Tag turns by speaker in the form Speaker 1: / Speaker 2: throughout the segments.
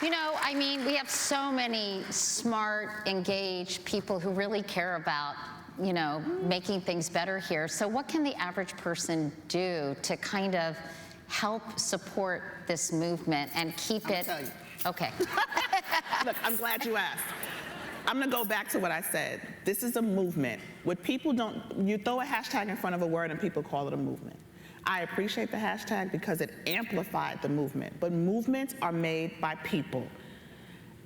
Speaker 1: You know, I mean, we have so many smart, engaged people who really care about, you know, making things better here. So what can the average person do to kind of help support this movement and keep it?
Speaker 2: I'll tell you.
Speaker 1: Okay.
Speaker 2: Look, I'm glad you asked. I'm gonna go back to what I said. This is a movement. What people don't, you throw a hashtag in front of a word and people call it a movement. I appreciate the hashtag because it amplified the movement, but movements are made by people,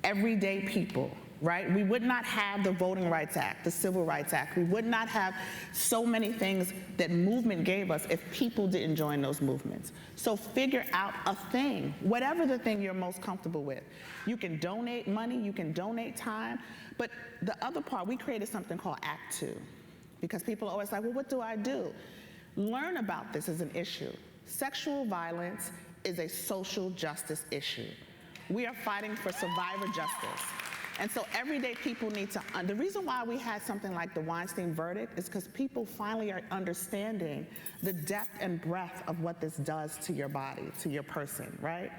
Speaker 2: everyday people, right? We would not have the Voting Rights Act, the Civil Rights Act. We would not have so many things that movement gave us if people didn't join those movements. So figure out a thing, whatever the thing you're most comfortable with. You can donate money, you can donate time, but the other part, we created something called Act Two, because people are always like, well, what do I do? Learn about this as an issue. Sexual violence is a social justice issue. We are fighting for survivor justice. And so everyday people need to, the reason why we had something like the Weinstein verdict is because people finally are understanding the depth and breadth of what this does to your body, to your person, right?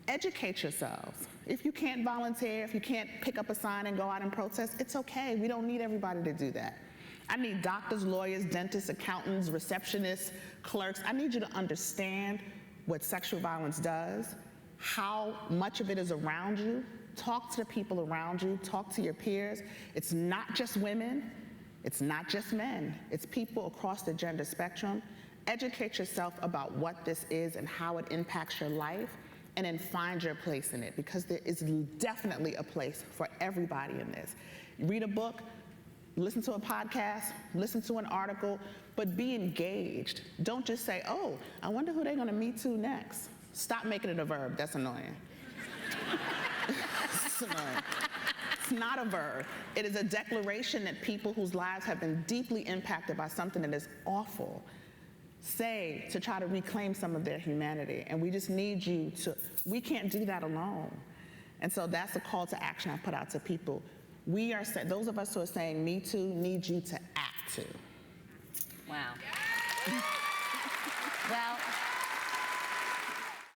Speaker 2: Educate yourselves. If you can't volunteer, if you can't pick up a sign and go out and protest, it's okay. We don't need everybody to do that. I need doctors, lawyers, dentists, accountants, receptionists, clerks. I need you to understand what sexual violence does, how much of it is around you. Talk to the people around you, talk to your peers. It's not just women, it's not just men, it's people across the gender spectrum. Educate yourself about what this is and how it impacts your life, and then find your place in it, because there is definitely a place for everybody in this. Read a book, listen to a podcast, listen to an article, but be engaged. Don't just say, oh, I wonder who they're gonna meet to next. Stop making it a verb, that's annoying. It's annoying. It's not a verb. It is a declaration that people whose lives have been deeply impacted by something that is awful say to try to reclaim some of their humanity. And we just need you to, we can't do that alone. And so that's a call to action I put out to people. We are, those of us who are saying Me Too need you to act too.
Speaker 1: Wow. Well,